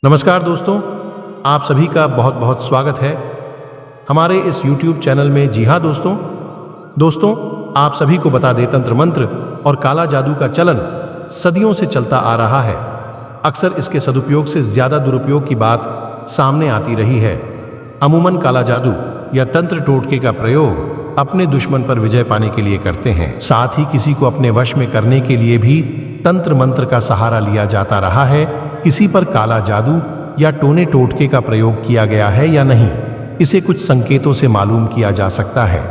नमस्कार दोस्तों, आप सभी का बहुत बहुत स्वागत है हमारे इस YouTube चैनल में। जी हाँ दोस्तों, आप सभी को बता दें, तंत्र मंत्र और काला जादू का चलन सदियों से चलता आ रहा है। अक्सर इसके सदुपयोग से ज्यादा दुरुपयोग की बात सामने आती रही है। अमूमन काला जादू या तंत्र टोटके का प्रयोग अपने दुश्मन पर विजय पाने के लिए करते हैं। साथ ही किसी को अपने वश में करने के लिए भी तंत्र मंत्र का सहारा लिया जाता रहा है। किसी पर काला जादू या टोने टोटके का प्रयोग किया गया है या नहीं, इसे कुछ संकेतों से मालूम किया जा सकता है।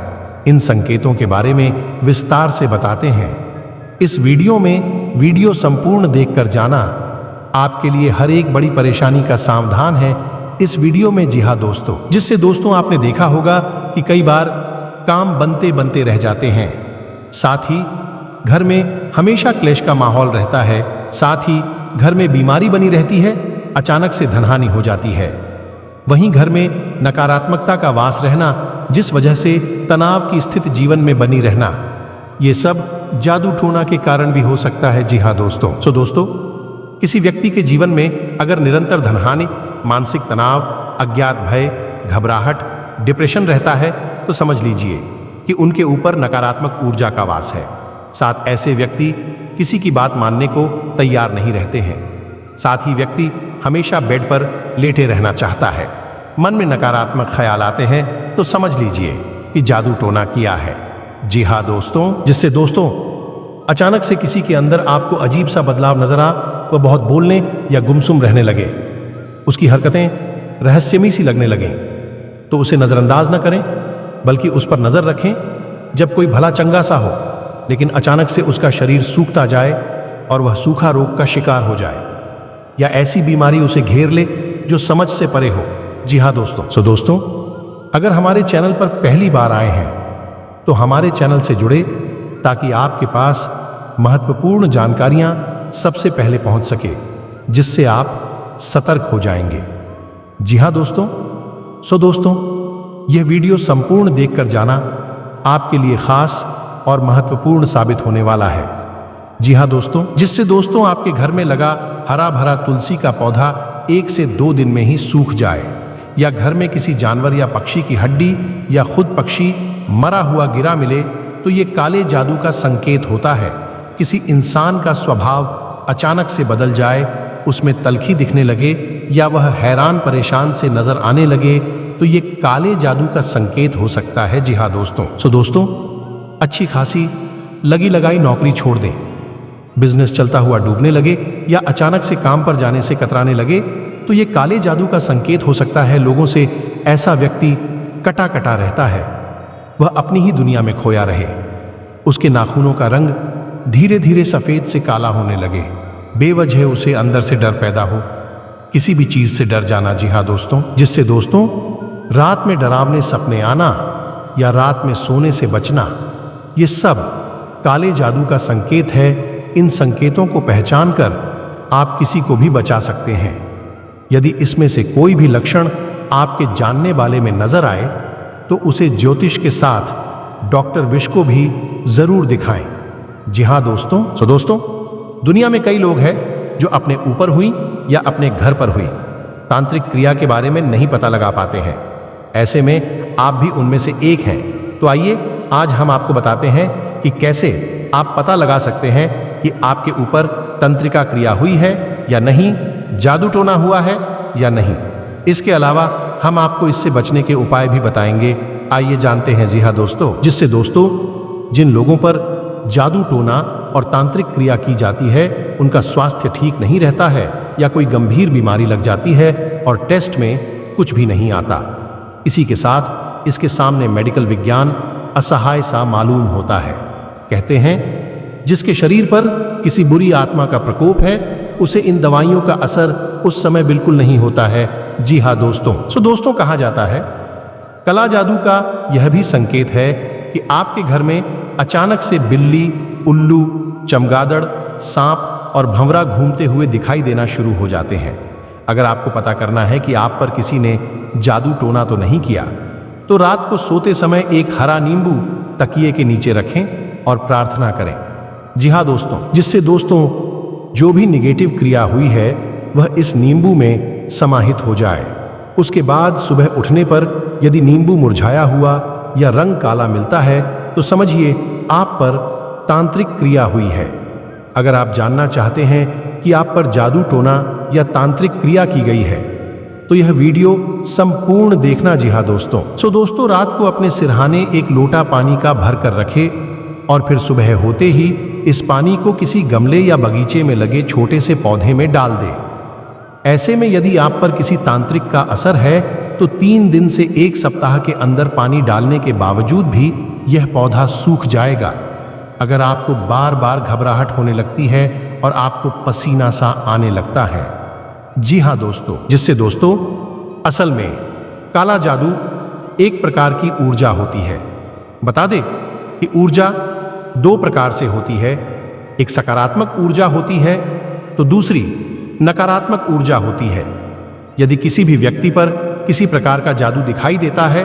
इन संकेतों के बारे में विस्तार से बताते हैं इस वीडियो में। वीडियो संपूर्ण देखकर जाना आपके लिए हर एक बड़ी परेशानी का समाधान है इस वीडियो में। जी हाँ दोस्तों, जिससे दोस्तों आपने देखा होगा कि कई बार काम बनते बनते रह जाते हैं। साथ ही घर में हमेशा क्लेश का माहौल रहता है। साथ ही घर में बीमारी बनी रहती है, अचानक से धनहानि हो जाती है। वहीं घर में नकारात्मकता का वास रहना, जिस वजह से तनाव की स्थिति जीवन में बनी रहना, ये सब जादू टोना के कारण भी हो सकता है। जी हाँ दोस्तों, दोस्तों किसी व्यक्ति के जीवन में अगर निरंतर धनहानि, मानसिक तनाव, अज्ञात भय, घबराहट, डिप्रेशन रहता है तो समझ लीजिए कि उनके ऊपर नकारात्मक ऊर्जा का वास है। साथ ऐसे व्यक्ति किसी की बात मानने को तैयार नहीं रहते हैं। साथ ही व्यक्ति हमेशा बेड पर लेटे रहना चाहता है। मन में नकारात्मक ख्याल आते हैं तो समझ लीजिए कि जादू टोना किया है। जी हाँ दोस्तों, जिससे दोस्तों अचानक से किसी के अंदर आपको अजीब सा बदलाव नजर आ, वह बहुत बोलने या गुमसुम रहने लगे, उसकी हरकतें रहस्यमयी सी लगने लगे, तो उसे नजरअंदाज न करें बल्कि उस पर नजर रखें। जब कोई भला चंगा सा हो लेकिन अचानक से उसका शरीर सूखता जाए और वह सूखा रोग का शिकार हो जाए, या ऐसी बीमारी उसे घेर ले जो समझ से परे हो। जी हाँ दोस्तों, दोस्तों अगर हमारे चैनल पर पहली बार आए हैं तो हमारे चैनल से जुड़े ताकि आपके पास महत्वपूर्ण जानकारियां सबसे पहले पहुंच सके, जिससे आप सतर्क हो जाएंगे। जी हाँ दोस्तों, दोस्तों यह वीडियो संपूर्ण देखकर जाना आपके लिए खास और महत्वपूर्ण साबित होने वाला है। जी हाँ दोस्तों, जिससे दोस्तों आपके घर में लगा हरा भरा तुलसी का पौधा 1 से 2 दिन में ही सूख जाए, या घर में किसी जानवर या पक्षी की हड्डी या खुद पक्षी मरा हुआ गिरा मिले, तो ये काले जादू का संकेत होता है। किसी इंसान का स्वभाव अचानक से बदल जाए, उसमें तलखी दिखने लगे, या वह हैरान परेशान से नजर आने लगे, तो ये काले जादू का संकेत हो सकता है। जी हाँ दोस्तों, दोस्तों अच्छी खासी लगी लगाई नौकरी छोड़ दें, बिजनेस चलता हुआ डूबने लगे, या अचानक से काम पर जाने से कतराने लगे, तो ये काले जादू का संकेत हो सकता है। लोगों से ऐसा व्यक्ति कटा कटा रहता है, वह अपनी ही दुनिया में खोया रहे, उसके नाखूनों का रंग धीरे धीरे सफेद से काला होने लगे, बेवजह उसे अंदर से डर पैदा हो, किसी भी चीज से डर जाना। जी हाँ दोस्तों, जिससे दोस्तों रात में डरावने सपने आना या रात में सोने से बचना, ये सब काले जादू का संकेत है। इन संकेतों को पहचान कर आप किसी को भी बचा सकते हैं। यदि इसमें से कोई भी लक्षण आपके जानने वाले में नजर आए तो उसे ज्योतिष के साथ डॉक्टर विश को भी जरूर दिखाएं। जी हाँ दोस्तों, दोस्तों दुनिया में कई लोग हैं जो अपने ऊपर हुई या अपने घर पर हुई तांत्रिक क्रिया के बारे में नहीं पता लगा पाते हैं। ऐसे में आप भी उनमें से एक हैं। तो आइए आज हम आपको बताते हैं कि कैसे आप पता लगा सकते हैं कि आपके ऊपर तंत्रिका क्रिया हुई है या नहीं, जादू टोना हुआ है या नहीं। इसके अलावा हम आपको इससे बचने के उपाय भी बताएंगे। आइए जानते हैं। जी हाँ दोस्तों, जिससे दोस्तों जिन लोगों पर जादू टोना और तांत्रिक क्रिया की जाती है उनका स्वास्थ्य ठीक नहीं रहता है, या कोई गंभीर बीमारी लग जाती है और टेस्ट में कुछ भी नहीं आता। इसी के साथ इसके सामने मेडिकल विज्ञान असहाय सा मालूम होता है। कहते हैं जिसके शरीर पर किसी बुरी आत्मा का प्रकोप है उसे इन दवाइयों का असर उस समय बिल्कुल नहीं होता है। जी हाँ दोस्तों, दोस्तों कहा जाता है काला जादू का यह भी संकेत है कि आपके घर में अचानक से बिल्ली, उल्लू, चमगादड़, सांप और भंवरा घूमते हुए दिखाई देना शुरू हो जाते हैं। अगर आपको पता करना है कि आप पर किसी ने जादू टोना तो नहीं किया, तो रात को सोते समय एक हरा नींबू तकिए के नीचे रखें और प्रार्थना करें। जी हाँ दोस्तों, जिससे दोस्तों जो भी निगेटिव क्रिया हुई है वह इस नींबू में समाहित हो जाए। उसके बाद सुबह उठने पर यदि नींबू मुरझाया हुआ या रंग काला मिलता है तो समझिए आप पर तांत्रिक क्रिया हुई है। अगर आप जानना चाहते हैं कि आप पर जादू टोना या तांत्रिक क्रिया की गई है तो यह वीडियो संपूर्ण देखना। जी हाँ दोस्तों, दोस्तों रात को अपने सिरहाने एक लोटा पानी का भर कर रखें और फिर सुबह होते ही इस पानी को किसी गमले या बगीचे में लगे छोटे से पौधे में डाल दें। ऐसे में यदि आप पर किसी तांत्रिक का असर है तो 3 दिन से 1 सप्ताह के अंदर पानी डालने के बावजूद भी यह पौधा सूख जाएगा। अगर आपको बार बार घबराहट होने लगती है और आपको पसीना सा आने लगता है, जी हाँ दोस्तों, जिससे दोस्तों असल में काला जादू एक प्रकार की ऊर्जा होती है। बता दें कि ऊर्जा 2 प्रकार से होती है, एक सकारात्मक ऊर्जा होती है तो दूसरी नकारात्मक ऊर्जा होती है। यदि किसी भी व्यक्ति पर किसी प्रकार का जादू दिखाई देता है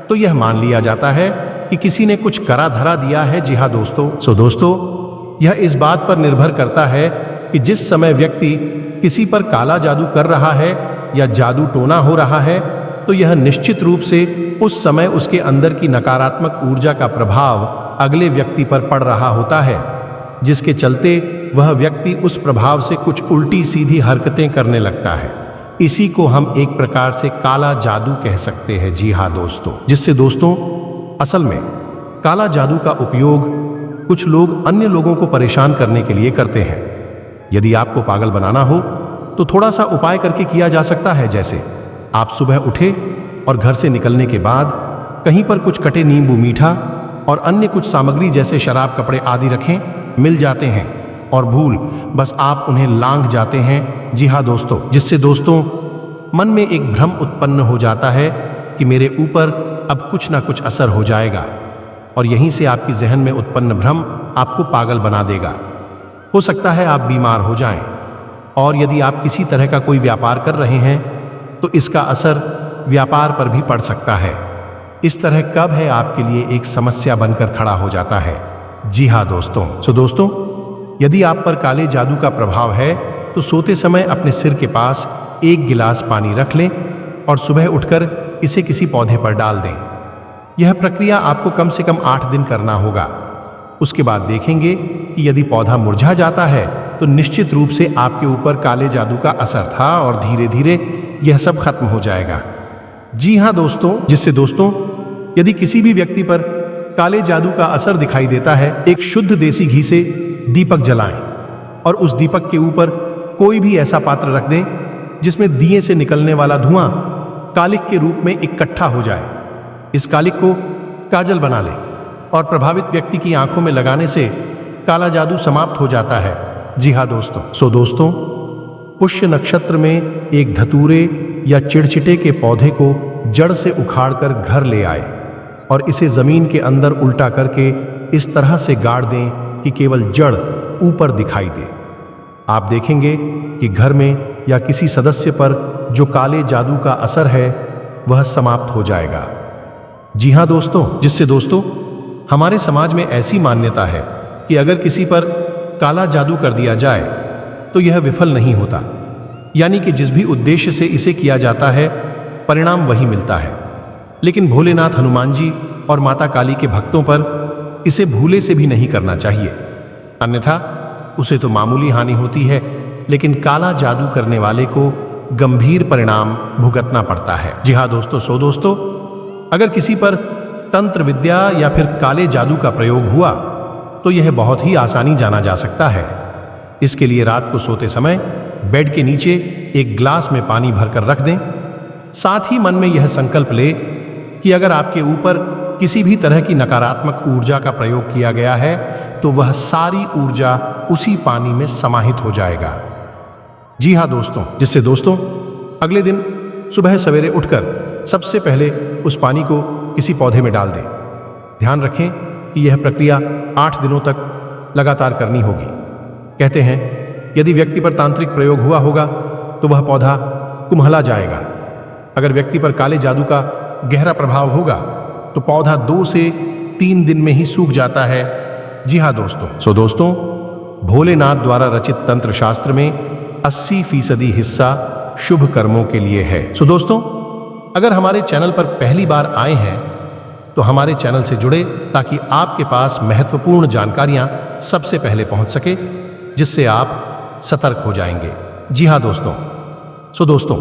तो यह मान लिया जाता है कि किसी ने कुछ करा धरा दिया है। जी हाँ दोस्तों, दोस्तों यह इस बात पर निर्भर करता है कि जिस समय व्यक्ति किसी पर काला जादू कर रहा है या जादू टोना हो रहा है तो यह निश्चित रूप से उस समय उसके अंदर की नकारात्मक ऊर्जा का प्रभाव अगले व्यक्ति पर पड़ रहा होता है, जिसके चलते वह व्यक्ति उस प्रभाव से कुछ उल्टी सीधी हरकतें करने लगता है। इसी को हम एक प्रकार से काला जादू कह सकते हैं। जी हाँ दोस्तों, जिससे दोस्तों असल में काला जादू का उपयोग कुछ लोग अन्य लोगों को परेशान करने के लिए करते हैं। यदि आपको पागल बनाना हो तो थोड़ा सा उपाय करके किया जा सकता है। जैसे आप सुबह उठे और घर से निकलने के बाद कहीं पर कुछ कटे नींबू, मीठा और अन्य कुछ सामग्री जैसे शराब, कपड़े आदि रखें, मिल जाते हैं और भूल बस आप उन्हें लांघ जाते हैं। जी हाँ दोस्तों, जिससे दोस्तों मन में एक भ्रम उत्पन्न हो जाता है कि मेरे ऊपर अब कुछ ना कुछ असर हो जाएगा और यहीं से आपकी जहन में उत्पन्न भ्रम आपको पागल बना देगा। हो सकता है आप बीमार हो जाएं और यदि आप किसी तरह का कोई व्यापार कर रहे हैं तो इसका असर व्यापार पर भी पड़ सकता है। इस तरह कब है आपके लिए एक समस्या बनकर खड़ा हो जाता है। जी हाँ दोस्तों, दोस्तों यदि आप पर काले जादू का प्रभाव है तो सोते समय अपने सिर के पास 1 गिलास पानी रख लें और सुबह उठकर इसे किसी पौधे पर डाल दें। यह प्रक्रिया आपको कम से कम 8 दिन करना होगा। उसके बाद देखेंगे कि यदि पौधा मुरझा जाता है तो निश्चित रूप से आपके ऊपर काले जादू का असर था और धीरे धीरे यह सब खत्म हो जाएगा। जी हाँ दोस्तों, जिससे दोस्तों यदि किसी भी व्यक्ति पर काले जादू का असर दिखाई देता है, एक शुद्ध देसी घी से दीपक जलाएं और उस दीपक के ऊपर कोई भी ऐसा पात्र रख दें जिसमें दिए से निकलने वाला धुआं कालिक के रूप में इकट्ठा हो जाए। इस कालिक को काजल बना लें और प्रभावित व्यक्ति की आंखों में लगाने से काला जादू समाप्त हो जाता है। जी हाँ दोस्तों, दोस्तों पुष्य नक्षत्र में एक धतूरे या चिड़चिटे के पौधे को जड़ से उखाड़कर घर ले आए और इसे जमीन के अंदर उल्टा करके इस तरह से गाड़ दें कि केवल जड़ ऊपर दिखाई दे। आप देखेंगे कि घर में या किसी सदस्य पर जो काले जादू का असर है वह समाप्त हो जाएगा। जी हाँ दोस्तों, जिससे दोस्तों हमारे समाज में ऐसी मान्यता है कि अगर किसी पर काला जादू कर दिया जाए तो यह विफल नहीं होता, यानी कि जिस भी उद्देश्य से इसे किया जाता है परिणाम वही मिलता है। लेकिन भोलेनाथ, हनुमान जी और माता काली के भक्तों पर इसे भूले से भी नहीं करना चाहिए, अन्यथा उसे तो मामूली हानि होती है लेकिन काला जादू करने वाले को गंभीर परिणाम भुगतना पड़ता है। जी हाँ दोस्तों, दोस्तों अगर किसी पर तंत्र विद्या या फिर काले जादू का प्रयोग हुआ तो यह बहुत ही आसानी जाना जा सकता है। इसके लिए रात को सोते समय बेड के नीचे एक ग्लास में पानी भरकर रख दें। साथ ही मन में यह संकल्प ले कि अगर आपके ऊपर किसी भी तरह की नकारात्मक ऊर्जा का प्रयोग किया गया है तो वह सारी ऊर्जा उसी पानी में समाहित हो जाएगा। जी हाँ दोस्तों, जिससे दोस्तों अगले दिन सुबह सवेरे उठकर सबसे पहले उस पानी को किसी पौधे में डाल दें। ध्यान रखें कि यह प्रक्रिया 8 दिनों तक लगातार करनी होगी। कहते हैं यदि व्यक्ति पर तांत्रिक प्रयोग हुआ होगा तो वह पौधा कुम्हला जाएगा। अगर व्यक्ति पर काले जादू का गहरा प्रभाव होगा तो पौधा 2 से 3 दिन में ही सूख जाता है। जी हाँ दोस्तों, दोस्तों भोलेनाथ द्वारा रचित तंत्र शास्त्र में 80% हिस्सा शुभ कर्मों के लिए है। सो दोस्तों, अगर हमारे चैनल पर पहली बार आए हैं तो हमारे चैनल से जुड़े ताकि आपके पास महत्वपूर्ण जानकारियां सबसे पहले पहुंच सके, जिससे आप सतर्क हो जाएंगे। जी हाँ दोस्तों, दोस्तों,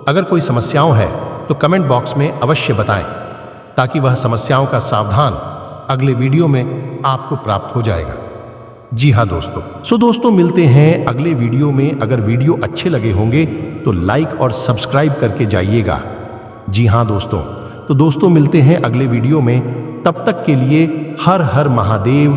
अगर कोई समस्याओं है तो कमेंट बॉक्स में अवश्य बताएं ताकि वह समस्याओं का सावधान अगले वीडियो में आपको प्राप्त हो जाएगा। जी हाँ दोस्तों, दोस्तों मिलते हैं अगले वीडियो में। अगर वीडियो अच्छे लगे होंगे तो लाइक और सब्सक्राइब करके जाइएगा। जी हाँ दोस्तों मिलते हैं अगले वीडियो में। तब तक के लिए हर हर महादेव।